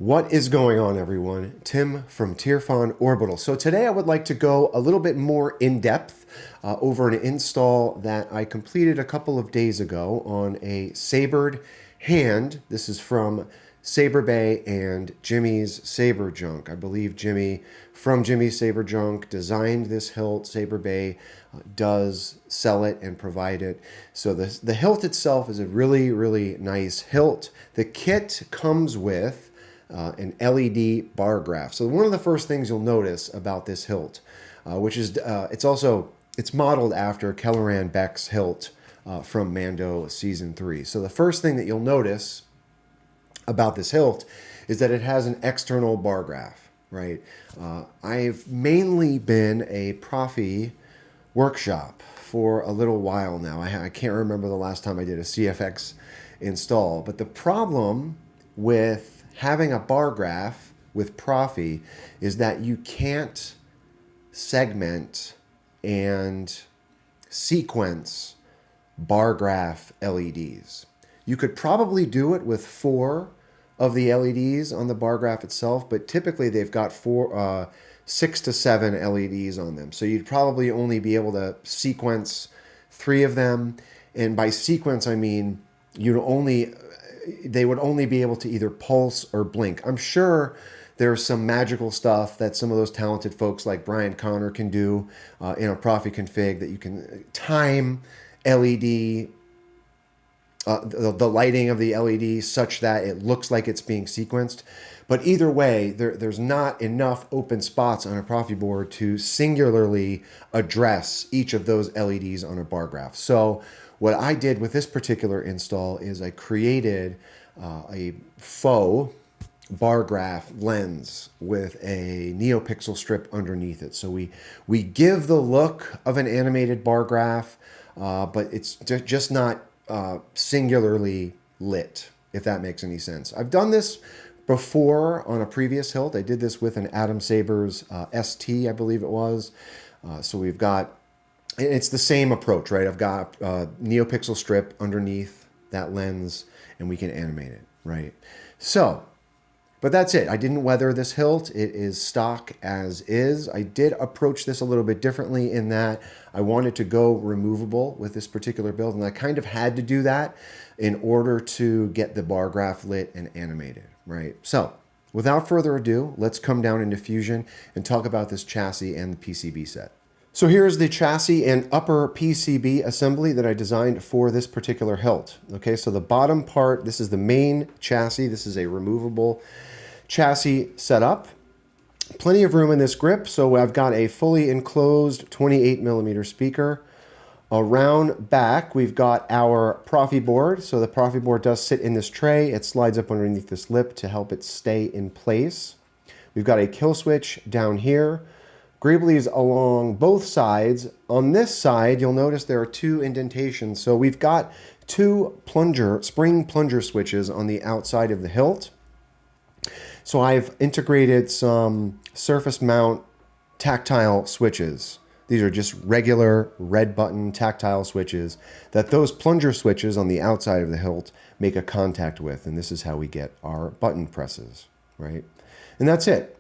What is going on, everyone? Tim from Tirfon Orbital. So today I would like to go a little bit more in depth over an install that I completed a couple of days ago on a Sabered Hand. This is from Saberbay and Jimmy's Saber Junk. I believe Jimmy from Jimmy's Saber Junk designed this hilt. Saberbay does sell it and provide it. So the hilt itself is a really nice hilt. The kit comes with an LED bar graph. So one of the first things you'll notice about this hilt, which is it's modeled after Kelleran Beck's hilt from Mando Season 3. So the first thing that you'll notice about this hilt is that it has an external bar graph, right? I've mainly been a Proffie workshop for a little while now. I can't remember the last time I did a CFX install, but the problem with having a bar graph with Proffie is that you can't segment and sequence bar graph LEDs. You could probably do it with 4 of the LEDs on the bar graph itself, but typically they've got 6 to 7 LEDs on them. So you'd probably only be able to sequence 3 of them. And by sequence, I mean they would only be able to either pulse or blink. I'm sure there's some magical stuff that some of those talented folks like Brian Connor can do in a Proffie config, that you can time LED, the lighting of the LED such that it looks like it's being sequenced. But either way, there's not enough open spots on a Proffie board to singularly address each of those LEDs on a bar graph. So what I did with this particular install is I created a faux bar graph lens with a neopixel strip underneath it. So we give the look of an animated bar graph, but it's just not singularly lit, if that makes any sense. I've done this before on a previous hilt. I did this with an Adam Sabers ST, I believe it was. So we've got, it's the same approach, right? I've got a neopixel strip underneath that lens and we can animate it, right? So, but that's it. I didn't weather this hilt. It is stock as is. I did approach this a little bit differently in that I wanted to go removable with this particular build, and I kind of had to do that in order to get the bar graph lit and animated, right? So, without further ado, let's come down into Fusion and talk about this chassis and the PCB set. So here's the chassis and upper PCB assembly that I designed for this particular hilt. Okay, so the bottom part, this is the main chassis. This is a removable chassis setup. Plenty of room in this grip, so I've got a fully enclosed 28mm speaker. Around back, we've got our Proffie board. So the Proffie board does sit in this tray. It slides up underneath this lip to help it stay in place. We've got a kill switch down here. Greeblies along both sides. On this side, you'll notice there are 2 indentations. So we've got 2 spring plunger switches on the outside of the hilt. So I've integrated some surface mount tactile switches. These are just regular red button tactile switches that those plunger switches on the outside of the hilt make a contact with. And this is how we get our button presses, right? And that's it.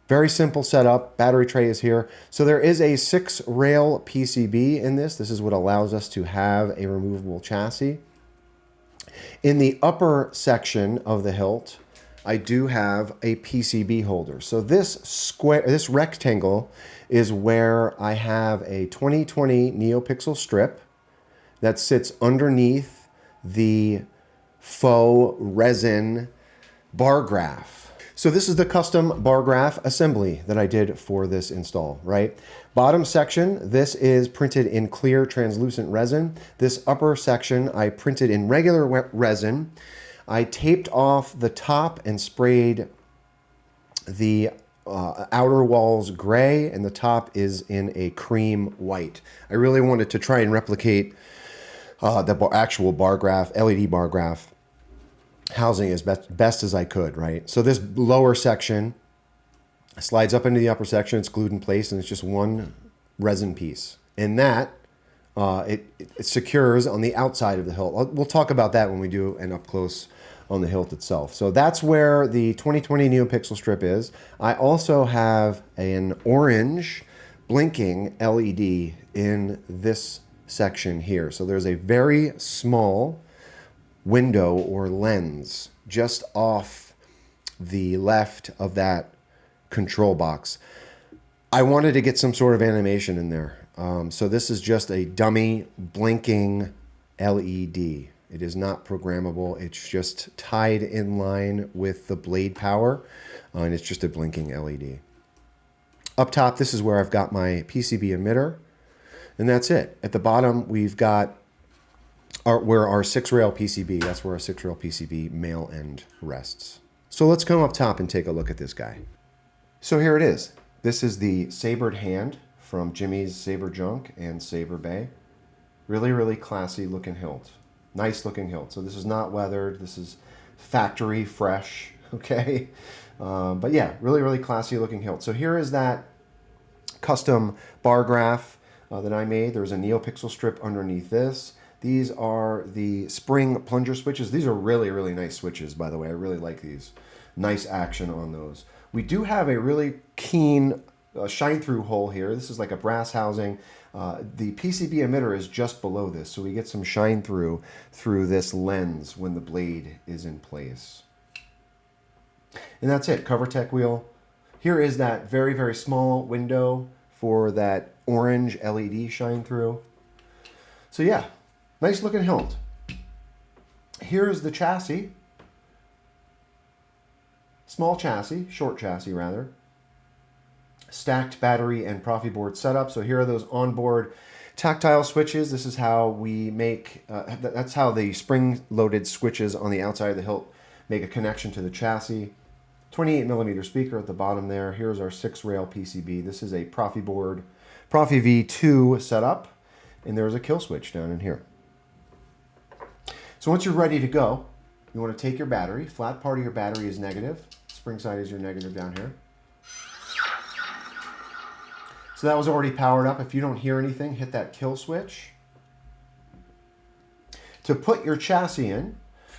Very simple setup. Battery tray is here. So there is a 6-rail PCB in this. This is what allows us to have a removable chassis. In the upper section of the hilt, I do have a PCB holder. So this rectangle is where I have a 2020 neopixel strip that sits underneath the faux resin bar graph. So this is the custom bar graph assembly that I did for this install, right? Bottom section, this is printed in clear translucent resin. This upper section I printed in regular resin. I taped off the top and sprayed the outer walls gray, and the top is in a cream white. I really wanted to try and replicate the actual bar graph, LED bar graph housing as best as I could, right? So this lower section slides up into the upper section. It's glued in place, and it's just one resin piece. And that it secures on the outside of the hilt. We'll talk about that when we do an up close on the hilt itself. So that's where the 2020 neopixel strip is. I also have an orange blinking LED in this section here. So there's a very small window or lens just off the left of that control box. I wanted to get some sort of animation in there. So this is just a dummy blinking LED. It is not programmable. It's just tied in line with the blade power, and it's just a blinking LED. Up top, this is where I've got my PCB emitter, and that's it. At the bottom, we've got where our 6-rail PCB, that's where our 6-rail PCB male end rests. So let's come up top and take a look at this guy. So here it is. This is the Sabered Hand from Jimmy's Saber Junk and Saberbay. Really, really classy looking hilt. Nice looking hilt. So this is not weathered. This is factory fresh, okay? But yeah, really, really classy looking hilt. So here is that custom bar graph that I made. There's a neopixel strip underneath this. These are the spring plunger switches. These are really, really nice switches, by the way. I really like these. Nice action on those. We do have a really keen shine-through hole here. This is like a brass housing. The PCB emitter is just below this, so we get some shine-through through this lens when the blade is in place. And that's it, CoverTech wheel. Here is that very, very small window for that orange LED shine-through. So yeah, nice looking hilt. Here's the chassis. Small chassis, short chassis rather. Stacked battery and Proffie board setup. So here are those onboard tactile switches. This is how we make, that's how the spring-loaded switches on the outside of the hilt make a connection to the chassis. 28mm speaker at the bottom there. Here's our 6-rail PCB. This is a Proffie board, Proffie V2 setup, and there's a kill switch down in here. So once you're ready to go, you want to take your battery. Flat part of your battery is negative. Spring side is your negative down here. So that was already powered up. If you don't hear anything, hit that kill switch. To put your chassis in,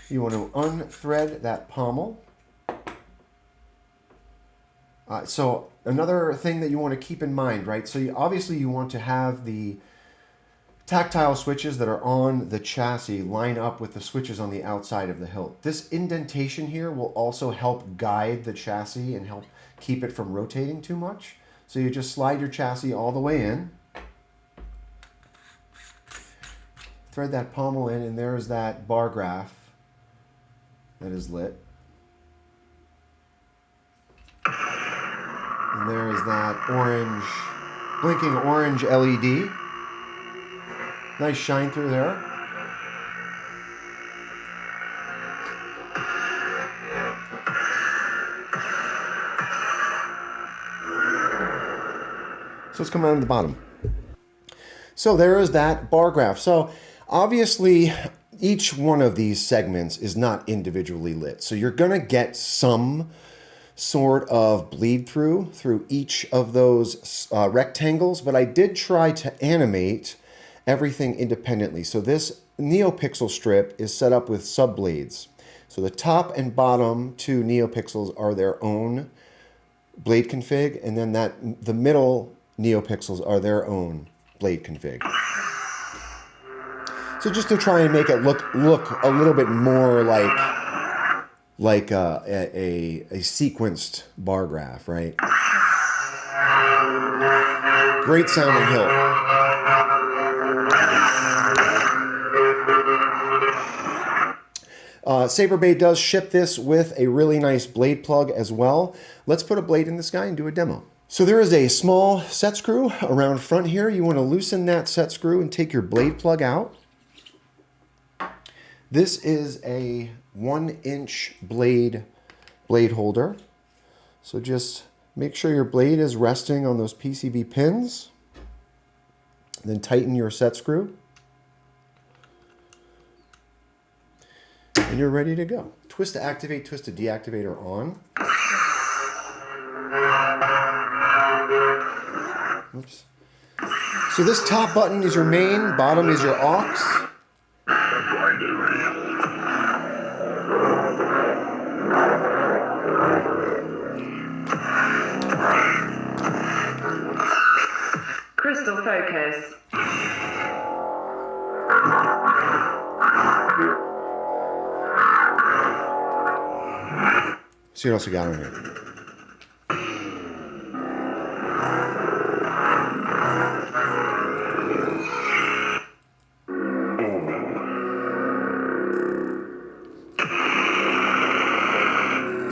you want to unthread that pommel. So another thing that you want to keep in mind, right? So obviously you want to have the tactile switches that are on the chassis line up with the switches on the outside of the hilt. This indentation here will also help guide the chassis and help keep it from rotating too much. So you just slide your chassis all the way in, thread that pommel in, and there's that bar graph that is lit. And there is that orange, blinking orange LED. Nice shine through there. So let's come down to the bottom. So there is that bar graph. So obviously each one of these segments is not individually lit. So you're gonna get some sort of bleed through each of those rectangles, but I did try to animate everything independently. So this neopixel strip is set up with sub-blades. So the top and bottom two neopixels are their own blade config, and then the middle neopixels are their own blade config. So just to try and make it look a little bit more like a sequenced bar graph, right? Great sounding hilt. Saberbay does ship this with a really nice blade plug as well. Let's put a blade in this guy and do a demo. So there is a small set screw around front here. You want to loosen that set screw and take your blade plug out. This is a 1-inch blade holder. So just make sure your blade is resting on those PCB pins. Then tighten your set screw. And you're ready to go. Twist to activate, twist to deactivate are on. Oops. So this top button is your main, bottom is your aux. Crystal focus. See what else we got on here.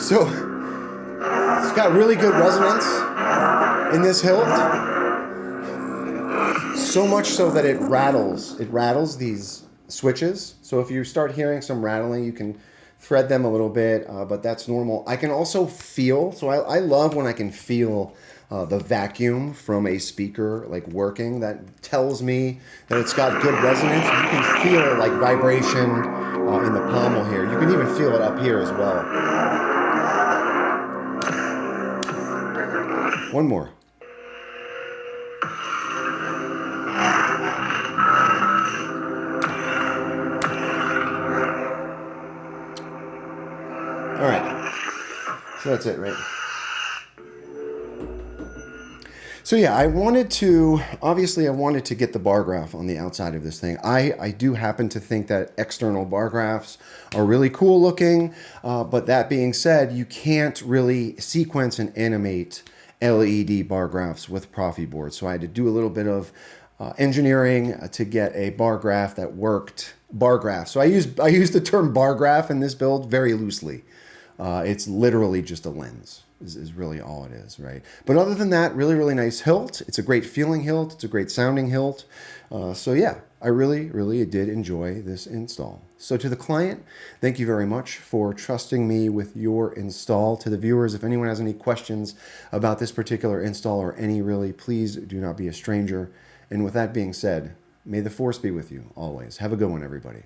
So it's got really good resonance in this hilt. So much so that it rattles. It rattles these switches. So if you start hearing some rattling, you can thread them a little bit, but that's normal. I can also feel, so I love when I can feel the vacuum from a speaker like working. That tells me that it's got good resonance. You can feel like vibration in the pommel here. You can even feel it up here as well. One more. All right, so that's it, right? So yeah, I wanted to get the bar graph on the outside of this thing. I do happen to think that external bar graphs are really cool looking, but that being said, you can't really sequence and animate LED bar graphs with Proffie boards. So I had to do a little bit of engineering to get a bar graph that worked. Bar graph. So I use the term bar graph in this build very loosely. It's literally just a lens is really all it is, right? But other than that, really, really nice hilt. It's a great feeling hilt. It's a great sounding hilt. So yeah, I really, really did enjoy this install. So to the client, thank you very much for trusting me with your install. To the viewers, if anyone has any questions about this particular install or any really, please do not be a stranger. And with that being said, may the force be with you always. Have a good one, everybody.